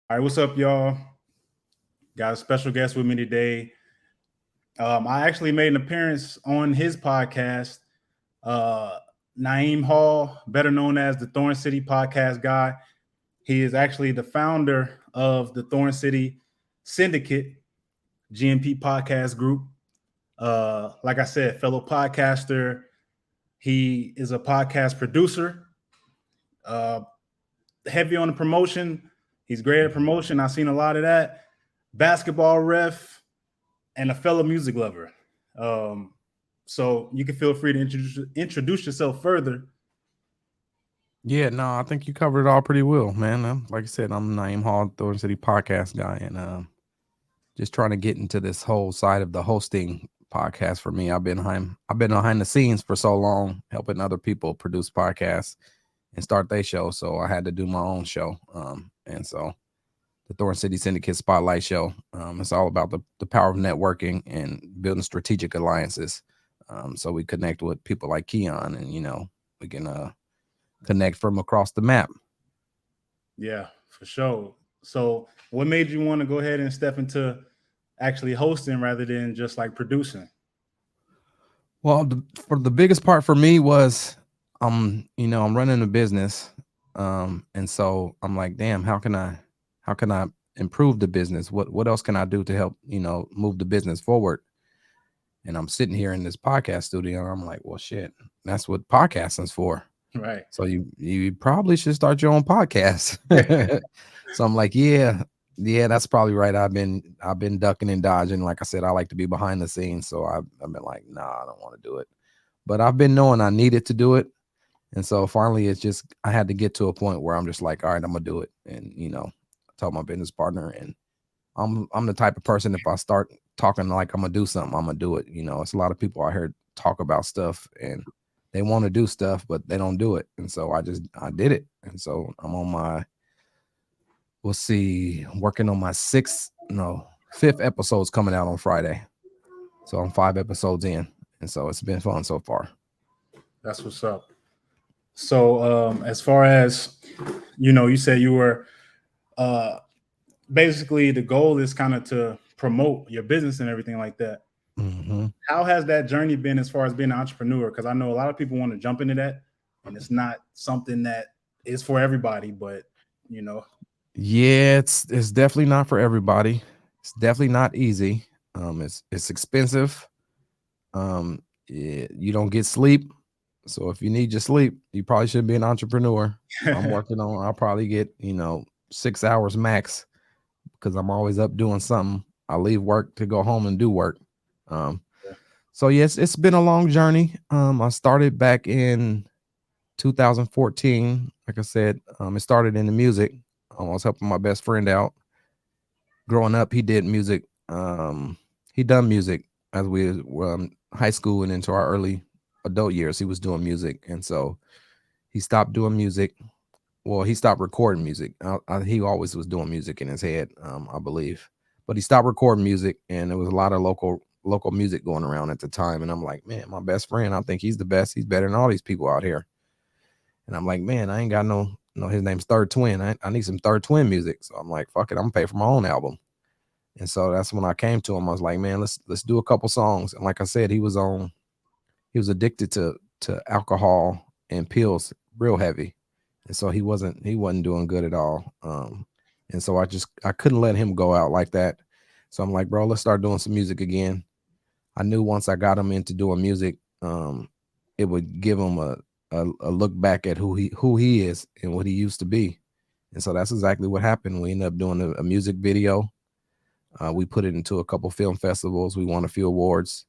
All right, what's up, y'all? Got a special guest with me today. I actually made an appearance on his podcast. Uh, Naeem Hall, better known as the Thorn City Podcast Guy. He is actually the founder of the Thorn City Syndicate GMP Podcast Group. Like I said, fellow podcaster. He is a podcast producer. Uh, Heavy on the promotion. He's great at promotion. I've seen a lot of that. Basketball ref, and a fellow music lover. Um, so you can feel free to introduce yourself further. Yeah, no, I think you covered it all pretty well, man. Like I said, I'm Naeem Hall, Thorn City podcast guy, and just trying to get into this whole side of the hosting podcast for me. I've been behind the scenes for so long, helping other people produce podcasts and start their show. So I had to do my own show. And so the Thorn City Syndicate Spotlight Show, it's all about the power of networking and building strategic alliances. So we connect with people like Keon, and we can connect from across the map. Yeah, for sure. So what made you want to go ahead and step into actually hosting rather than just like producing? Well, for the biggest part for me was, I'm running a business, and so I'm like, damn, how can I improve the business? What else can I do to help move the business forward? And I'm sitting here in this podcast studio, and I'm like, well, shit, that's what podcasting's for. Right. So you probably should start your own podcast. So I'm like, yeah, that's probably right. I've been ducking and dodging. Like I said, I like to be behind the scenes. So I've been like, nah, I don't want to do it. But I've been knowing I needed to do it. And so finally it's just I had to get to a point where I'm just like, all right, I'm gonna do it. And I told my business partner, and I'm the type of person, if I start talking like I'm gonna do something, I'm gonna do it. It's a lot of people out here talk about stuff and they want to do stuff, but they don't do it. And so I did it. And so I'm on my we'll see, working on my fifth episode's coming out on Friday. So I'm 5 episodes in. And so it's been fun so far. That's what's up. So as far as you said you were uh, basically the goal is kind of to promote your business and everything like that. Hmm. How has that journey been as far as being an entrepreneur? Because I know a lot of people want to jump into that, and it's not something that is for everybody. But you know, Yeah, it's definitely not for everybody. It's definitely not easy. It's expensive. You don't get sleep. So if you need your sleep, you probably should be an entrepreneur. I'll probably get, 6 hours max because I'm always up doing something. I leave work to go home and do work. Um, so yes, it's been a long journey. I started back in 2014. Like I said, it started in the music. I was helping my best friend out. Growing up, he did music. He done music as we were high school and into our early adult years. He was doing music, and so he stopped doing music. Well, he stopped recording music. He always was doing music in his head, I believe, but he stopped recording music, and there was a lot of local music going around at the time. And I'm like, man, my best friend, I think he's the best. He's better than all these people out here. And I'm like, man, I ain't got no. His name's Third Twin. I need some Third Twin music. So I'm like, fuck it, I'm gonna pay for my own album. And so that's when I came to him. I was like, man, let's do a couple songs. And like I said, he was addicted to alcohol and pills real heavy. And so he wasn't doing good at all. And so I couldn't let him go out like that. So I'm like, bro, let's start doing some music again. I knew once I got him into doing music, it would give him a look back at who he is and what he used to be. And so that's exactly what happened. We ended up doing a music video. We put it into a couple film festivals. We won a few awards,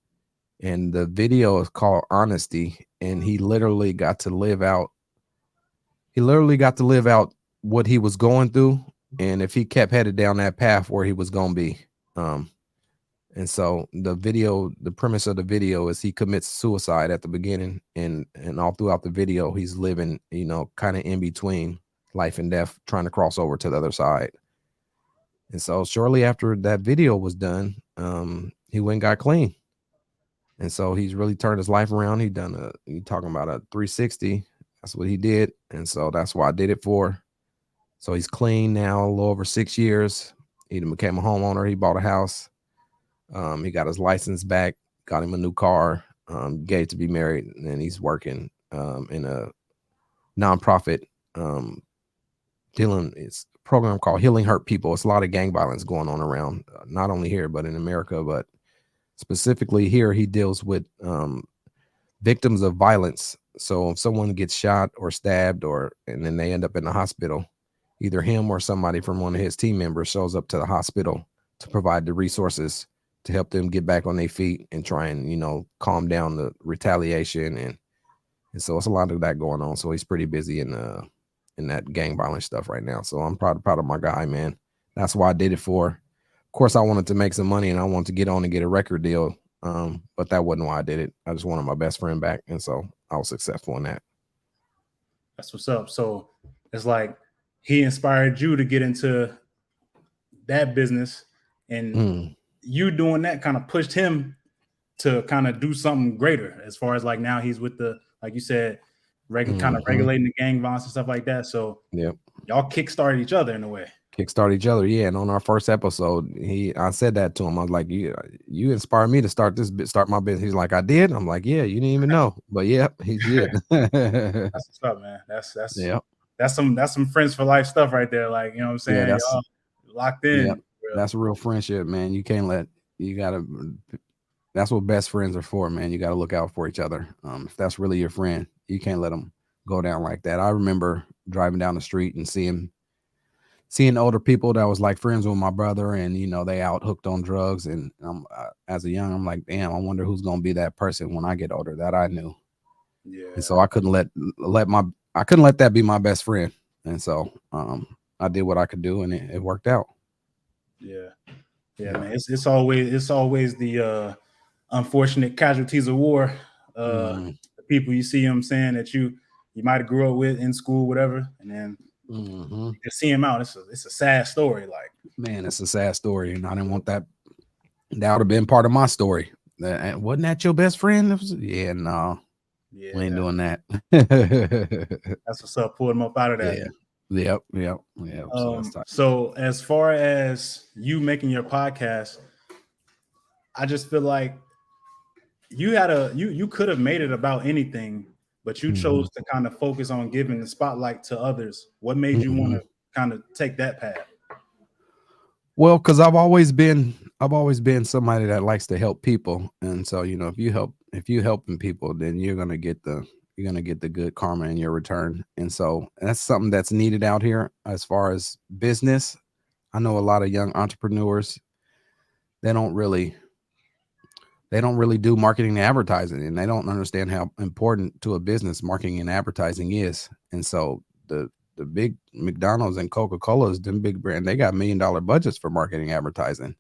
and the video is called Honesty. And he literally got to live out. He literally got to live out what he was going through, and if he kept headed down that path, where he was going to be. Um, and so the premise of the video is he commits suicide at the beginning, and all throughout the video, he's living, kind of in between life and death, trying to cross over to the other side. And so shortly after that video was done, he went and got clean. And so he's really turned his life around. You talking about a 360. That's what he did. And so that's why I did it for. So he's clean now, a little over 6 years. He became a homeowner. He bought a house. He got his license back, got him a new car, engaged to be married, and then he's working in a nonprofit it's a program called Healing Hurt People. It's a lot of gang violence going on around, not only here, but in America, but specifically here, he deals with victims of violence. So if someone gets shot or stabbed and then they end up in the hospital, either him or somebody from one of his team members shows up to the hospital to provide the resources to help them get back on their feet and try and, calm down the retaliation. And so it's a lot of that going on. So he's pretty busy in that gang violence stuff right now. So I'm proud of my guy, man. That's why I did it for. Of course, I wanted to make some money and I wanted to get on and get a record deal. But that wasn't why I did it. I just wanted my best friend back. And so I was successful in that. That's what's up. So it's like he inspired you to get into that business, and you doing that kind of pushed him to kind of do something greater, as far as like now he's with the, like you said, kind of regulating the gang violence and stuff like that. So y'all kickstarted each other in a way. Kickstart each other, yeah. And on our first episode, I said that to him. I was like, "You inspired me to start my business." He's like, "I did." I'm like, "Yeah, you didn't even know, but yeah, he did." That's what's up, man. That's some friends for life stuff right there. Like, you know what I'm saying? Yeah, y'all locked in. Yeah, that's a real friendship, man. That's what best friends are for, man. You got to look out for each other. If that's really your friend, you can't let them go down like that. I remember driving down the street and seeing older people that was like friends with my brother, and they out hooked on drugs. And as a young, I'm like, damn, I wonder who's gonna be that person when I get older that I knew. Yeah. And so I couldn't let that be my best friend. And so I did what I could do, and it worked out. Yeah, man. It's always the unfortunate casualties of war. The people you see, them saying that you might have grew up with in school, whatever, and then you just see him out. It's a sad story. Like, man, it's a sad story, and I didn't want that. That would have been part of my story. Wasn't that your best friend? No. Yeah, we ain't doing that. That's what's up. Pull him up out of that. Yeah. So as far as you making your podcast, I just feel like you could have made it about anything, but you chose to kind of focus on giving the spotlight to others. What made you want to kind of take that path? Well, because I've always been somebody that likes to help people, and so if you helping people, then you're gonna get the good karma in your return. And so that's something that's needed out here as far as business. I know a lot of young entrepreneurs, they don't really do marketing and advertising, and they don't understand how important to a business marketing and advertising is. And so the big McDonald's and Coca-Cola's, them big brand, they got $1 million budgets for marketing advertising.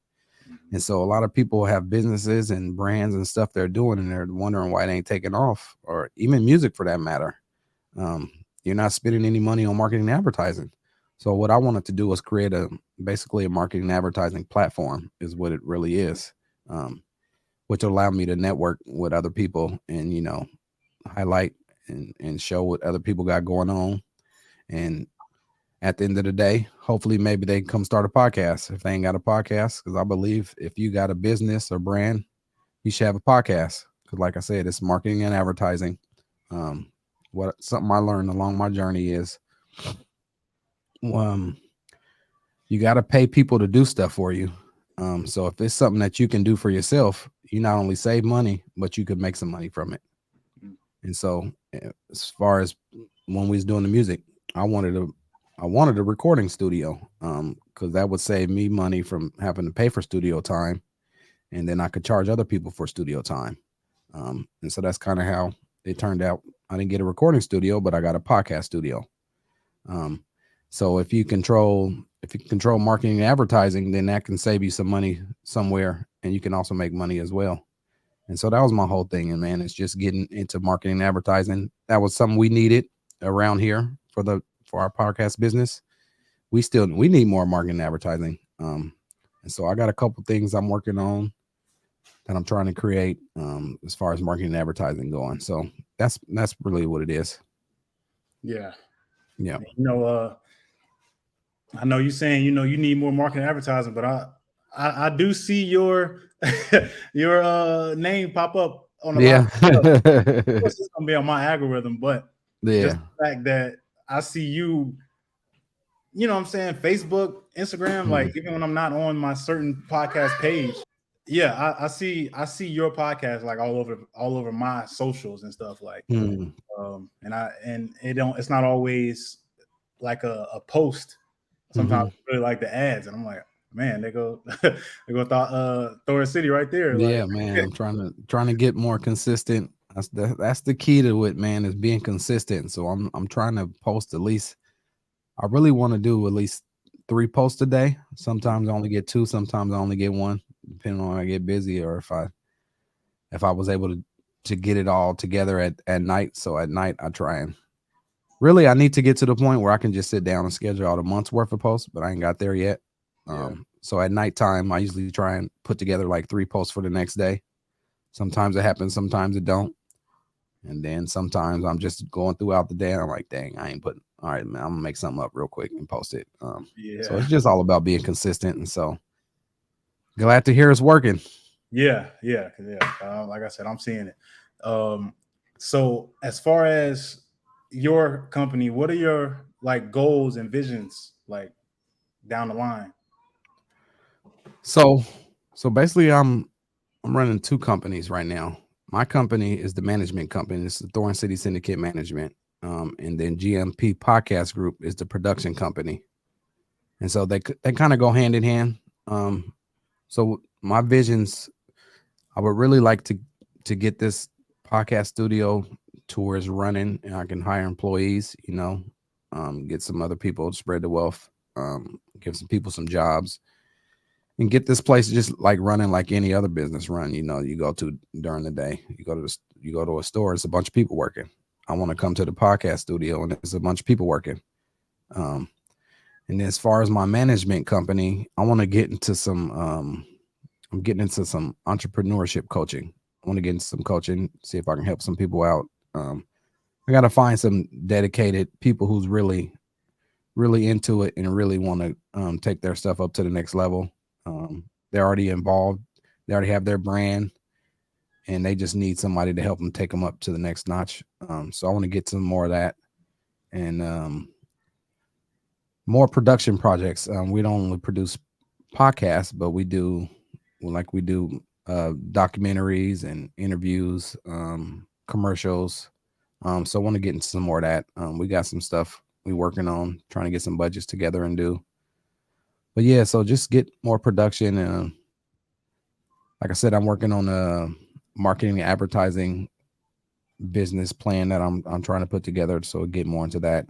And so a lot of people have businesses and brands and stuff they're doing, and they're wondering why they ain't taking off, or even music for that matter. You're not spending any money on marketing and advertising. So what I wanted to do was create basically a marketing and advertising platform, is what it really is, which allowed me to network with other people and, highlight and show what other people got going on. And at the end of the day, hopefully maybe they can come start a podcast if they ain't got a podcast, because I believe if you got a business or brand, you should have a podcast, because like I said, it's marketing and advertising. Something I learned along my journey is you got to pay people to do stuff for you. So if it's something that you can do for yourself, you not only save money, but you could make some money from it. And so as far as when we was doing the music, I wanted a recording studio, because that would save me money from having to pay for studio time, and then I could charge other people for studio time. And so that's kind of how it turned out. I didn't get a recording studio, but I got a podcast studio. So if you control marketing and advertising, then that can save you some money somewhere, and you can also make money as well. And so that was my whole thing. And man, it's just getting into marketing and advertising. That was something we needed around here for our podcast business. We need more marketing and advertising. And so I got a couple things I'm working on that I'm trying to create as far as marketing and advertising going. So that's really what it is. Yeah. Yeah. I know you're saying, you need more marketing advertising, but I do see your your name pop up on a lot of Yeah. stuff. Of course, it's gonna be on my algorithm, but just Yeah. the fact that I see you, what I'm saying, Facebook, Instagram, like Mhm. even when I'm not on my certain podcast page, yeah, I see your podcast like all over my socials and stuff like, Mhm. and it's not always like a post. Sometimes Mhm. it's really like the ads, and I'm like, man, they go Thor City right there, like Yeah, man. I'm trying to get more consistent. That's the key to it, man, is being consistent. So I'm trying to post at least. I really want to do at least 3 posts a day. Sometimes I only get 2, sometimes I only get 1, depending on when I get busy or if I was able to get it all together at night. So at night I try and really I need to get to the point where I can just sit down and schedule out a month's worth of posts, but I ain't got there yet. yeah, So at nighttime I usually try and put together like 3 posts for the next day. Sometimes it happens, sometimes it don't. And then sometimes I'm just going throughout the day and I'm like, dang, I ain't putting, all right, man, I'm gonna make something up real quick and post it. So yeah, it's just all about being consistent. And so glad to hear it's working. yeah. Like I said, I'm seeing it. So as far as your company, what are your like goals and visions like down the line? So basically I'm running 2 companies right now. My company is the management company. It's the Thorn City Syndicate Management. And then GMP Podcast Group is the production company. And so they kind of go hand in hand. So my visions, I would really like to get this podcast studio tours running, and I can hire employees, get some other people to spread the wealth, give some people some jobs, and get this place just like running like any other business run. You go to during the day, you go to a store, it's a bunch of people working. I want to come to the podcast studio and there's a bunch of people working. Um, and as far as my management company, I want to get into some I'm getting into some entrepreneurship coaching. I want to get into some coaching, see if I can help some people out. I got to find some dedicated people who's really, really into it and really want to take their stuff up to the next level. They're already involved. They already have their brand, and they just need somebody to help them take them up to the next notch. So I want to get some more of that and more production projects. We don't only produce podcasts, but we do documentaries and interviews, commercials. So I want to get into some more of that. We got some stuff we working on, trying to get some budgets together and do. But yeah, so just get more production. Like I said, I'm working on a marketing and advertising business plan that I'm trying to put together. So get more into that.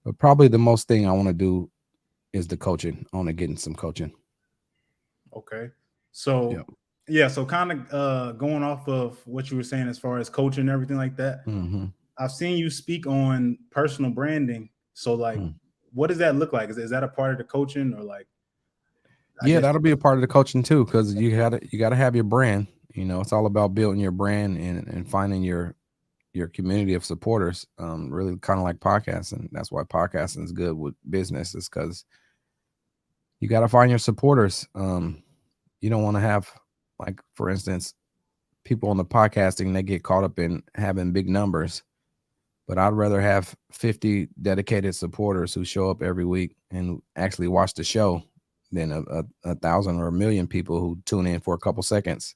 But probably the most thing I want to do is the coaching. I want to get in some coaching. Okay. Yeah. So yeah, so kind of going off of what you were saying as far as coaching and everything like that. Hmm. I've seen you speak on personal branding. So like, what does that look like? Is that a part of the coaching, or like, I Yeah, guess? that'll be a part of the coaching too, because you gotta have your brand. It's all about building your brand and finding your community of supporters. Really kind of like podcasting. That's why podcasting is good with business, is because you got to find your supporters. You don't want to have, like, for instance, people on the podcasting, they get caught up in having big numbers, but I'd rather have 50 dedicated supporters who show up every week and actually watch the show than a thousand or a million people who tune in for a couple seconds.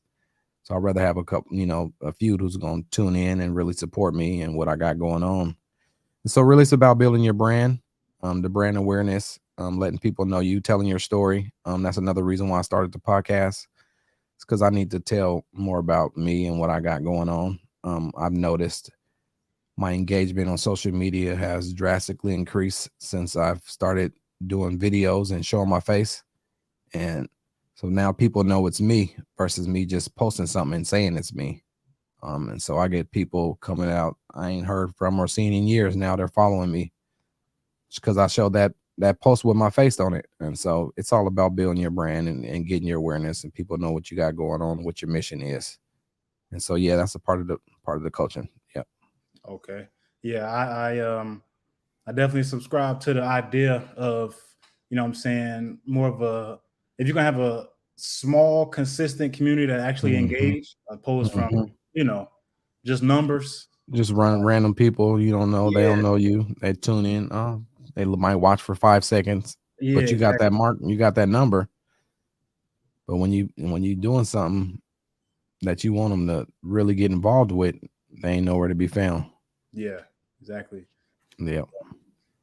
So I'd rather have a few who's going to tune in and really support me and what I got going on. And so really it's about building your brand, the brand awareness, letting people know you, telling your story. That's another reason why I started the podcast. It's because I need to tell more about me and what I got going on. I've noticed my engagement on social media has drastically increased since I've started doing videos and showing my face. And so now people know it's me versus me just posting something and saying it's me. And so I get people coming out I ain't heard from or seen in years. Now they're following me because I showed that post with my face on it. And so it's all about building your brand and getting your awareness, and people know what you got going on, what your mission is. And so yeah, that's a part of the coaching. Yeah. Okay. Yeah, I I definitely subscribe to the idea of, you know what I'm saying, more of a, if you're gonna have a small, consistent community that actually Mhm. engage, opposed from, Mhm. you know, just numbers. Just random people you don't know, they Yeah, don't know you. They tune in. Oh, they might watch for 5 seconds, yeah, but you got that exactly. mark, you got that number. But when you doing something that you want them to really get involved with, they ain't nowhere to be found. Yeah, exactly. Yeah.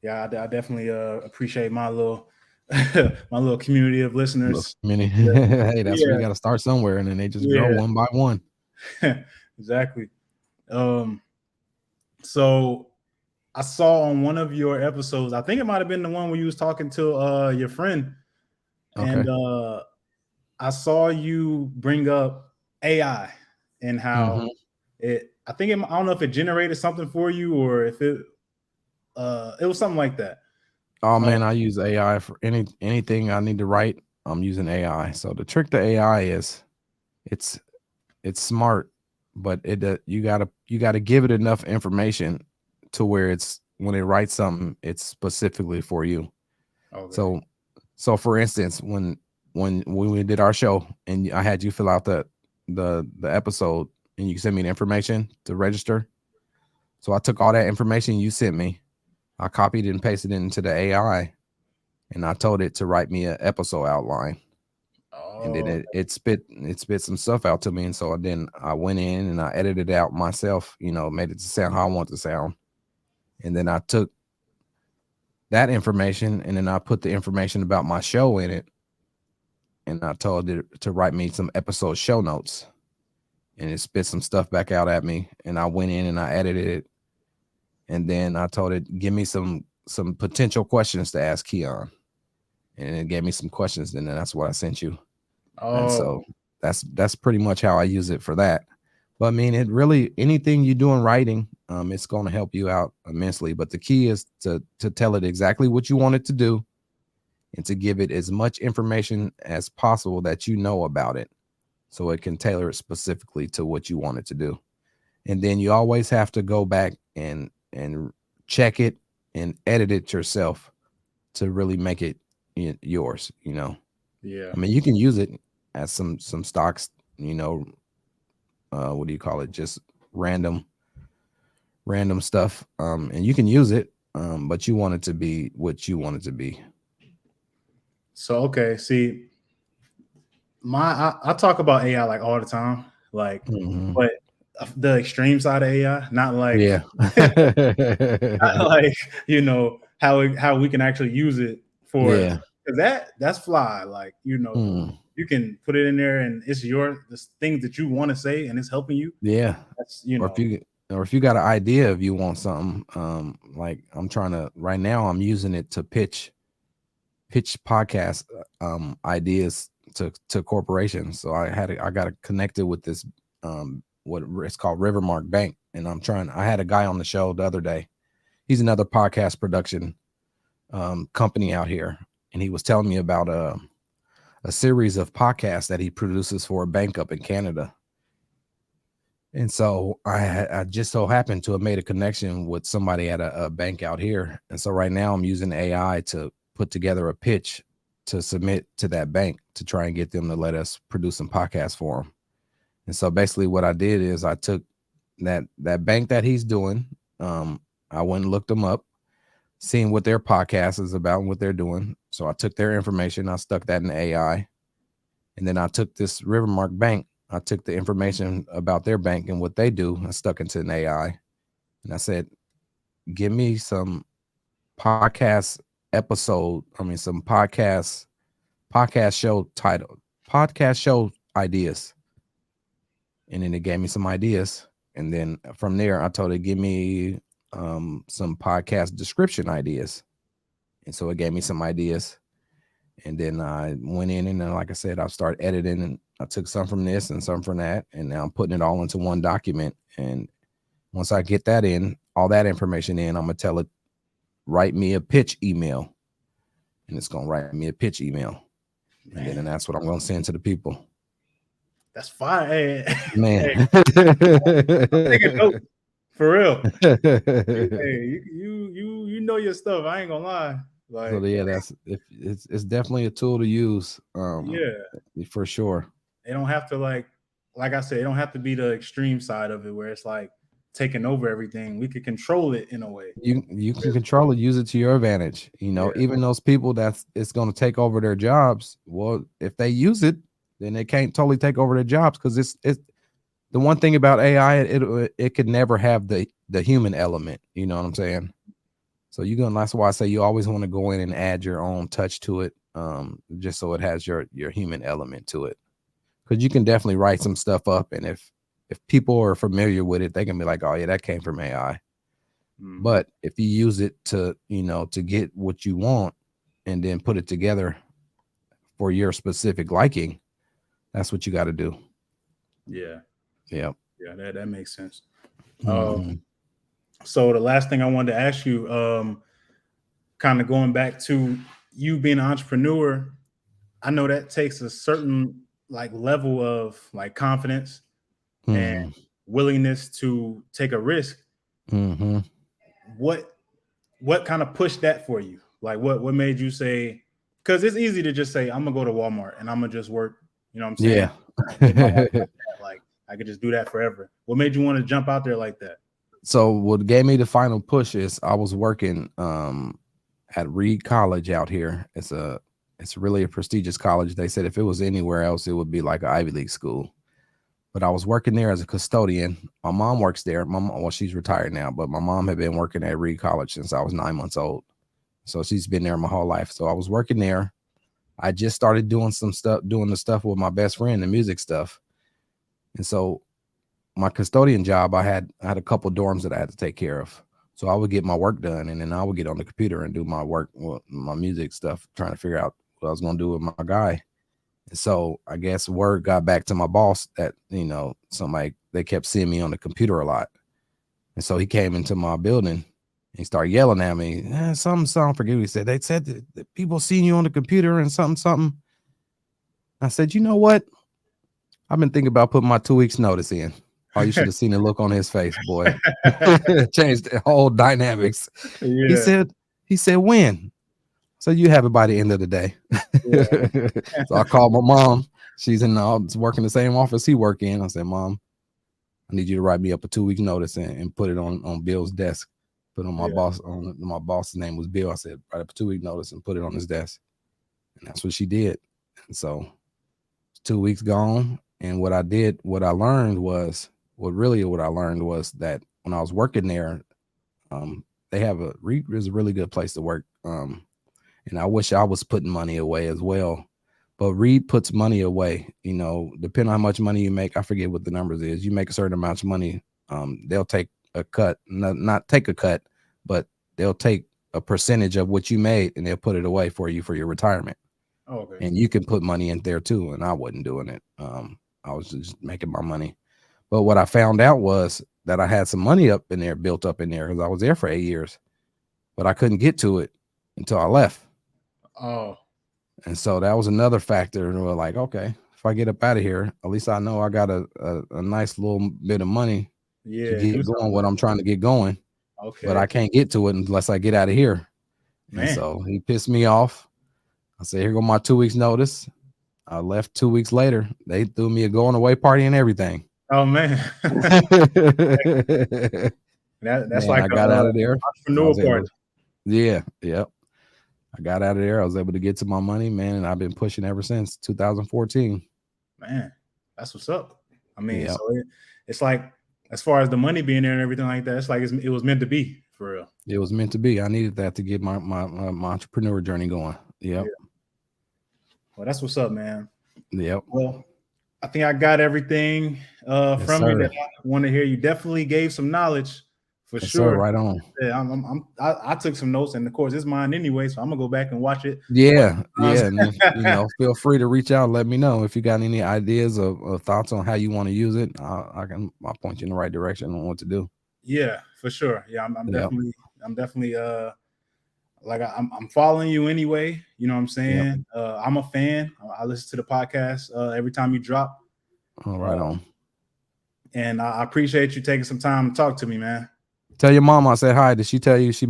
Yeah, I definitely appreciate my little my little community of Look, listeners. many Yeah, hey, that's where you yeah, got to start somewhere, and then they just grow yeah. one by one. Exactly. Um, so I saw on one of your episodes, I think it might have been the one where you was talking to your friend, and Okay. I saw you bring up AI and how Mhm. I think I don't know if it generated something for you or if it was something like that. Oh Uh, man, I use AI for anything I need to write. I'm using AI. So the trick to AI is it's it's smart, but you gotta give it enough information to where it's when it writes something, it's specifically for you. okay. So for instance, when we did our show and I had you fill out the episode and you sent me the information to register. So I took all that information you sent me, I copied and pasted it into the AI, and I told it to write me an episode outline. And then Oh, it spit some stuff out to me. And so then I went in and I edited it out myself, made it to sound how I want it to sound. And then I took that information and then I put the information about my show in it. And I told it to write me some episode show notes. And it spit some stuff back out at me. And I went in and I edited it. And then I told it, give me some potential questions to ask Keon. And it gave me some questions, and then that's what I sent you. And oh, so that's pretty much how I use it for that. But I mean, it really anything you do in writing, it's going to help you out immensely. But the key is to tell it exactly what you want it to do, and to give it as much information as possible that you know about it, so it can tailor it specifically to what you want it to do. And then you always have to go back and check it and edit it yourself to really make it yours. yeah. I mean, you can use it as some stocks, you know, what do you call it? Just random stuff. And you can use it, but you want it to be what you want it to be. So okay, see, I talk about AI like all the time, like, Mhm. but the extreme side of AI, not like Yeah. not like how we can actually use it for, Yeah. because that's fly. Like Mm. you can put it in there and it's the things that you want to say and it's helping you. Yeah. That's Or if you got an idea if you want something, like I'm trying to right now, I'm using it to pitch podcast ideas to corporations. So I got connected with this what it's called Rivermark Bank, and I had a guy on the show the other day. He's another podcast production company out here, and he was telling me about a series of podcasts that he produces for a bank up in Canada. And so I just so happened to have made a connection with somebody at a bank out here. And so right now I'm using AI to put together a pitch to submit to that bank to try and get them to let us produce some podcasts for them. And so basically what I did is I took that bank that he's doing. I went and looked them up, seeing what their podcast is about and what they're doing. So I took their information, I stuck that in AI, and then I took this Rivermark Bank. I took the information about their bank and what they do. I stuck into an AI, and I said, "Give me some podcast episode. I mean, some podcast show title, podcast show ideas." And then it gave me some ideas, and then from there, I told it, "Give me some podcast description ideas," and so it gave me some ideas. And then I went in and then, like I said, I started editing and I took some from this and some from that. And now I'm putting it all into one document. And once I get that in, all that information in, I'm going to tell it, write me a pitch email. And it's going to write me a pitch email. man, And that's what I'm going to send to the people. that's fine. Hey, Man. hey, I'm taking notes for real. Hey, you know your stuff. I ain't gonna lie. Like, So yeah, it's definitely a tool to use. yeah, For sure. they don't have to like I said, it don't have to be the extreme side of it where it's like taking over everything. We could control it in a way. You can control it, use it to your advantage. You know, Yeah. even those people it's going to take over their jobs. Well, if they use it, then they can't totally take over their jobs, because it's the one thing about AI, it could never have the human element. You know what I'm saying? So that's why I say you always want to go in and add your own touch to it, just so it has your human element to it. Because you can definitely write some stuff up, and if people are familiar with it, they can be like, oh yeah, that came from AI. But if you use it to get what you want and then put it together for your specific liking, that's what you got to do. Yeah. Yeah. Yeah, that makes sense. Mm-hmm. So the last thing I wanted to ask you, kind of going back to you being an entrepreneur, I know that takes a certain like level of like confidence and willingness to take a risk. Mm-hmm. What kind of pushed that for you? Like what made you say, because it's easy to just say, I'm gonna go to Walmart and I'm gonna just work, you know what I'm saying? Yeah. Like I could just do that forever. What made you want to jump out there like that? So what gave me the final push is I was working at Reed College out here. It's really a prestigious college. They said if it was anywhere else, it would be like an Ivy League school. But I was working there as a custodian. My mom works there. Well, she's retired now, but my mom had been working at Reed College since I was 9 months old. So she's been there my whole life. So I was working there. I just started doing the stuff with my best friend, the music stuff. And so my custodian job, I had a couple dorms that I had to take care of. So I would get my work done, and then I would get on the computer and do my work, my music stuff, trying to figure out what I was going to do with my guy. And so I guess word got back to my boss that, they kept seeing me on the computer a lot. And so he came into my building and he started yelling at me. Something, I forget what he said. They said that people seeing you on the computer and something. I said, you know what? I've been thinking about putting my 2 weeks notice in. Oh, you should have seen the look on his face, boy. Changed the whole dynamics. Yeah. He said, when? So you have it by the end of the day. Yeah. So I called my mom. She's working the same office he work in. I said, Mom, I need you to write me up a 2 week notice and put it on Bill's desk. Put on my boss. My boss's name was Bill. I said, write up a 2 week notice and put it on his desk. And that's what she did. And so 2 weeks gone. And what I learned was that when I was working there, they have Reed is a really good place to work. And I wish I was putting money away as well. But Reed puts money away, depending on how much money you make. I forget what the numbers is. You make a certain amount of money, they'll take a cut, not take a cut, but they'll take a percentage of what you made and they'll put it away for you for your retirement. Oh, okay. And you can put money in there too. And I wasn't doing it. I was just making my money. But what I found out was that I had some money built up in there because I was there for 8 years, but I couldn't get to it until I left. Oh. And so that was another factor. And we're like, okay, if I get up out of here, at least I know I got a nice little bit of money to get going what I'm trying to get going. Okay. But I can't get to it unless I get out of here. Man. And so he pissed me off. I said, here go my 2 weeks notice. I left 2 weeks later. They threw me a going away party and everything. Oh man. That's like I got out of there. Entrepreneur party. Yeah. Yep. I got out of there. I was able to get to my money, man, and I've been pushing ever since 2014. Man, that's what's up. I mean, so it's like, as far as the money being there and everything like that, it's like it was meant to be, for real. It was meant to be. I needed that to get my entrepreneur journey going. Yep. Yeah. Well, that's what's up, man. Yep. Well, I think I got everything from you that I want to hear. You definitely gave some knowledge. For sure. Sir, right on. Yeah, I took some notes, and of course it's mine anyway, so I'm gonna go back and watch it. Yeah. And then, feel free to reach out and let me know if you got any ideas or thoughts on how you want to use it. I'll point you in the right direction on what to do. Yeah, for sure. Yeah, I'm definitely like I'm following you anyway. You know what I'm saying? Yep. I'm a fan. I listen to the podcast every time you drop. Right on. And I appreciate you taking some time to talk to me, man. Tell your mom I said hi. Did she tell you she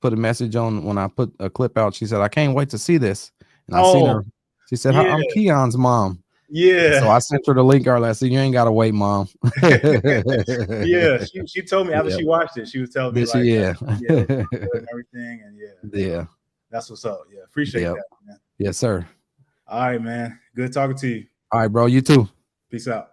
put a message on when I put a clip out? She said, I can't wait to see this. And I seen her. She said, yeah, I'm Keon's mom. yeah. So I sent her the link earlier. I said, you ain't gotta wait, mom. Yeah, she told me after Yeah. she watched it, she was telling me Did she? like, Yeah. yeah, it was good and everything, and Yeah. that's what's up. Yeah, appreciate Yep. that, man. Yes, sir. All right, man. Good talking to you. All right, bro. You too. Peace out.